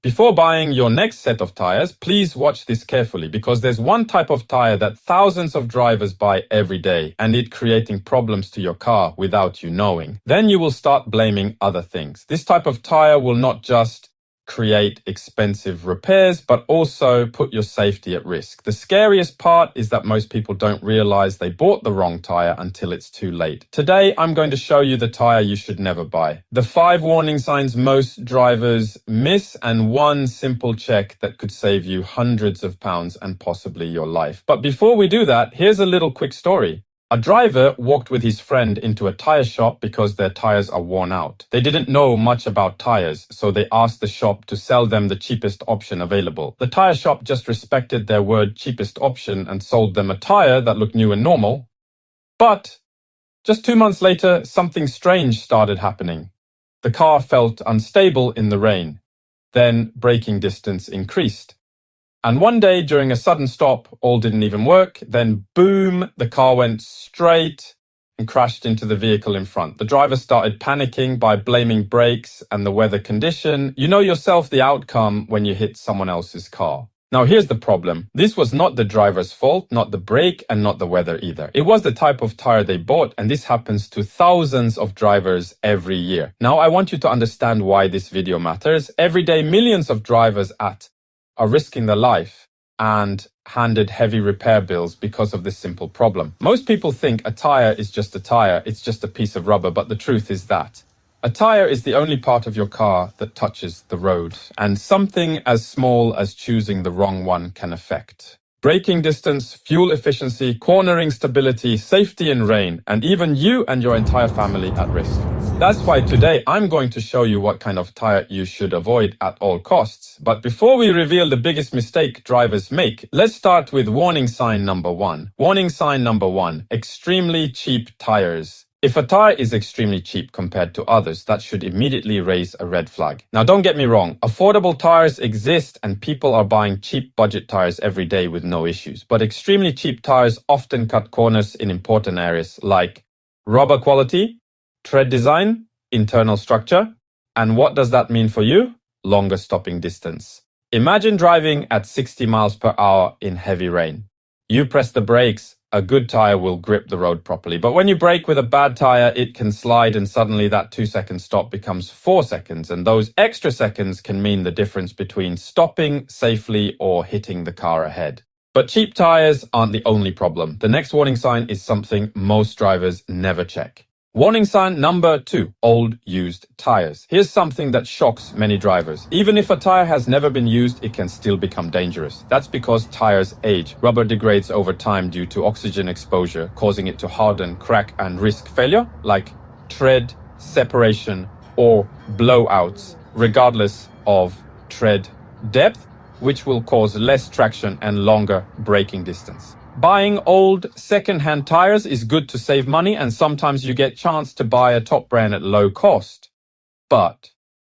Before buying your next set of tires, please watch this carefully because there's one type of tire that thousands of drivers buy every day and it creating problems to your car without you knowing. Then you will start blaming other things. This type of tire will not just create expensive repairs, but also put your safety at risk. The scariest part is that most people don't realize they bought the wrong tire until it's too late. Today, I'm going to show you the tire you should never buy, the 5 warning signs most drivers miss, and one simple check that could save you hundreds of pounds and possibly your life. But before we do that, here's a little quick story. A driver walked with his friend into a tire shop because their tires are worn out. They didn't know much about tires, so they asked the shop to sell them the cheapest option available. The tire shop just respected their word cheapest option and sold them a tire that looked new and normal. But just 2 months later, something strange started happening. The car felt unstable in the rain. Then braking distance increased. And one day, during a sudden stop, all didn't even work. Then, boom, the car went straight and crashed into the vehicle in front. The driver started panicking by blaming brakes and the weather condition. You know yourself the outcome when you hit someone else's car. Now, here's the problem. This was not the driver's fault, not the brake, and not the weather either. It was the type of tire they bought, and this happens to thousands of drivers every year. Now, I want you to understand why this video matters. Every day, millions of drivers are risking their life and handed heavy repair bills because of this simple problem. Most people think a tire is just a tire, it's just a piece of rubber, but the truth is that a tire is the only part of your car that touches the road, and something as small as choosing the wrong one can affect braking distance, fuel efficiency, cornering stability, safety in rain, and even you and your entire family at risk. That's why today I'm going to show you what kind of tire you should avoid at all costs. But before we reveal the biggest mistake drivers make, let's start with warning sign number 1. Warning sign number 1, extremely cheap tires. If a tire is extremely cheap compared to others, that should immediately raise a red flag. Now, don't get me wrong, affordable tires exist and people are buying cheap budget tires every day with no issues. But extremely cheap tires often cut corners in important areas like rubber quality, tread design, internal structure. And what does that mean for you? Longer stopping distance. Imagine driving at 60 miles per hour in heavy rain. You press the brakes, a good tire will grip the road properly. But when you brake with a bad tire, it can slide and suddenly that 2-second stop becomes 4 seconds. And those extra seconds can mean the difference between stopping safely or hitting the car ahead. But cheap tires aren't the only problem. The next warning sign is something most drivers never check. Warning sign number 2, old used tires. Here's something that shocks many drivers. Even if a tire has never been used, it can still become dangerous. That's because tires age. Rubber degrades over time due to oxygen exposure, causing it to harden, crack, and risk failure, like tread separation or blowouts, regardless of tread depth, which will cause less traction and longer braking distance. Buying old second-hand tires is good to save money, and sometimes you get a chance to buy a top brand at low cost. But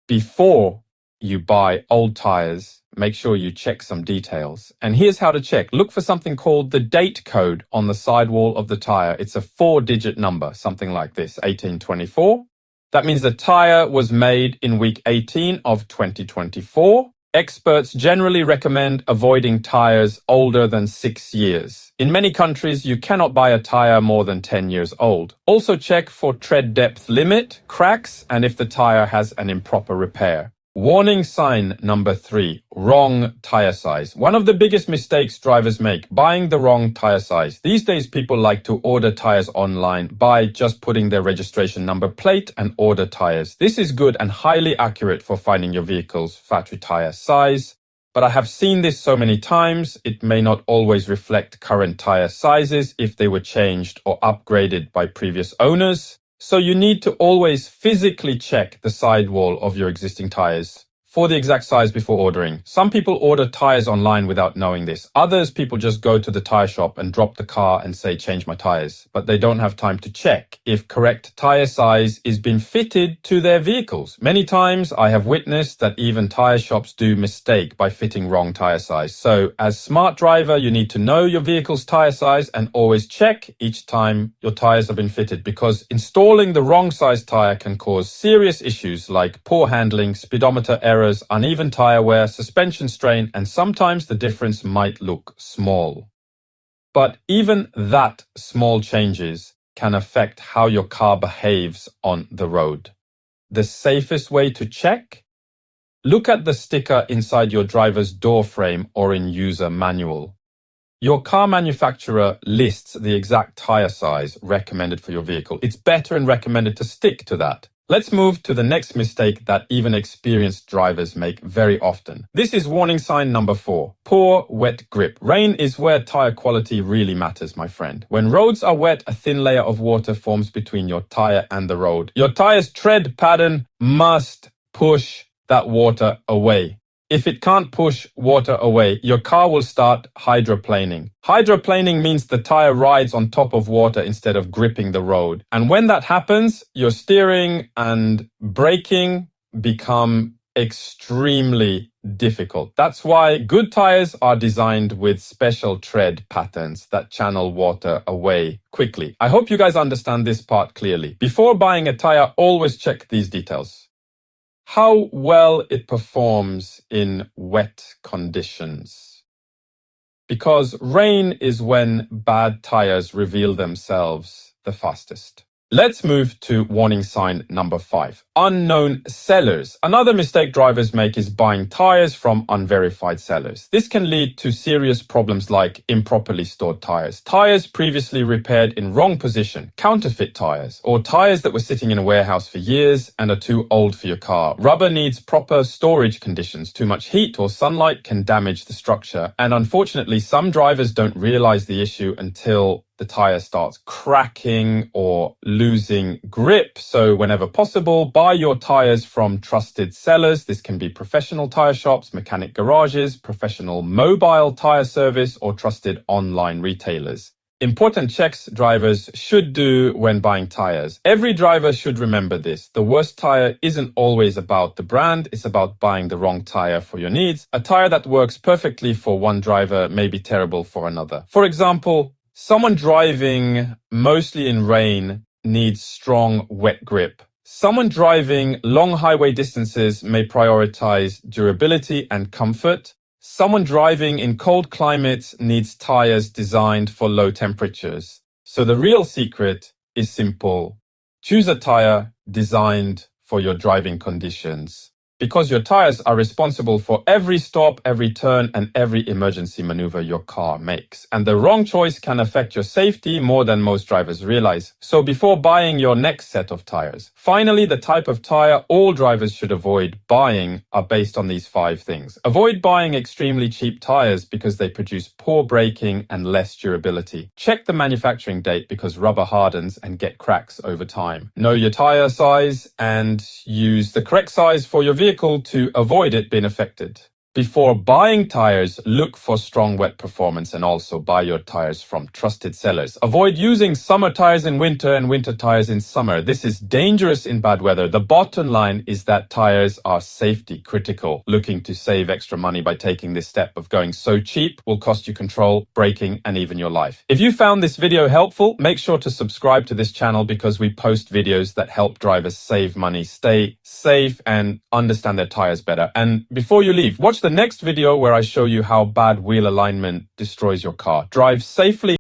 before you buy old tires, make sure you check some details. And here's how to check. Look for something called the date code on the sidewall of the tire. It's a 4-digit number, something like this, 1824. That means the tire was made in week 18 of 2024. Experts generally recommend avoiding tires older than 6 years. In many countries, you cannot buy a tire more than 10 years old. Also check for tread depth limit, cracks, and if the tire has an improper repair. Warning sign number 3, wrong tire size. One of the biggest mistakes drivers make, buying the wrong tire size. These days, people like to order tires online by just putting their registration number plate and order tires. This is good and highly accurate for finding your vehicle's factory tire size. But I have seen this so many times, it may not always reflect current tire sizes if they were changed or upgraded by previous owners. So you need to always physically check the sidewall of your existing tires for the exact size before ordering. Some people order tires online without knowing this. Others people just go to the tire shop and drop the car and say, change my tires. But they don't have time to check if correct tire size is being fitted to their vehicles. Many times I have witnessed that even tire shops do mistake by fitting wrong tire size. So as smart driver, you need to know your vehicle's tire size and always check each time your tires have been fitted, because installing the wrong size tire can cause serious issues like poor handling, speedometer errors, errors, uneven tire wear, suspension strain, and sometimes the difference might look small. But even that small changes can affect how your car behaves on the road. The safest way to check? Look at the sticker inside your driver's door frame or in user manual. Your car manufacturer lists the exact tire size recommended for your vehicle. It's better and recommended to stick to that. Let's move to the next mistake that even experienced drivers make very often. This is warning sign number 4. Poor wet grip. Rain is where tire quality really matters, my friend. When roads are wet, a thin layer of water forms between your tire and the road. Your tire's tread pattern must push that water away. If it can't push water away, your car will start hydroplaning. Hydroplaning means the tire rides on top of water instead of gripping the road. And when that happens, your steering and braking become extremely difficult. That's why good tires are designed with special tread patterns that channel water away quickly. I hope you guys understand this part clearly. Before buying a tire, always check these details. How well it performs in wet conditions. Because rain is when bad tires reveal themselves the fastest. Let's move to warning sign number 5. Unknown sellers. Another mistake drivers make is buying tires from unverified sellers. This can lead to serious problems like improperly stored tires, tires previously repaired in wrong position, counterfeit tires, or tires that were sitting in a warehouse for years and are too old for your car. Rubber needs proper storage conditions. Too much heat or sunlight can damage the structure. And unfortunately, some drivers don't realize the issue until the tire starts cracking or losing grip. So whenever possible, buy your tires from trusted sellers. This can be professional tire shops, mechanic garages, professional mobile tire service, or trusted online retailers. Important checks drivers should do when buying tires. Every driver should remember this. The worst tire isn't always about the brand, it's about buying the wrong tire for your needs. A tire that works perfectly for one driver may be terrible for another. For example, someone driving mostly in rain needs strong wet grip. Someone driving long highway distances may prioritize durability and comfort. Someone driving in cold climates needs tires designed for low temperatures. So the real secret is simple. Choose a tire designed for your driving conditions. Because your tires are responsible for every stop, every turn, and every emergency maneuver your car makes. And the wrong choice can affect your safety more than most drivers realize. So before buying your next set of tires, finally, the type of tire all drivers should avoid buying are based on these 5 things. Avoid buying extremely cheap tires because they produce poor braking and less durability. Check the manufacturing date because rubber hardens and get cracks over time. Know your tire size and use the correct size for your vehicle to avoid it being affected. Before buying tires, look for strong wet performance and also buy your tires from trusted sellers. Avoid using summer tires in winter and winter tires in summer. This is dangerous in bad weather. The bottom line is that tires are safety critical. Looking to save extra money by taking this step of going so cheap will cost you control, braking, and even your life. If you found this video helpful, make sure to subscribe to this channel because we post videos that help drivers save money, stay safe, and understand their tires better. And before you leave, watch the next video where I show you how bad wheel alignment destroys your car. Drive safely.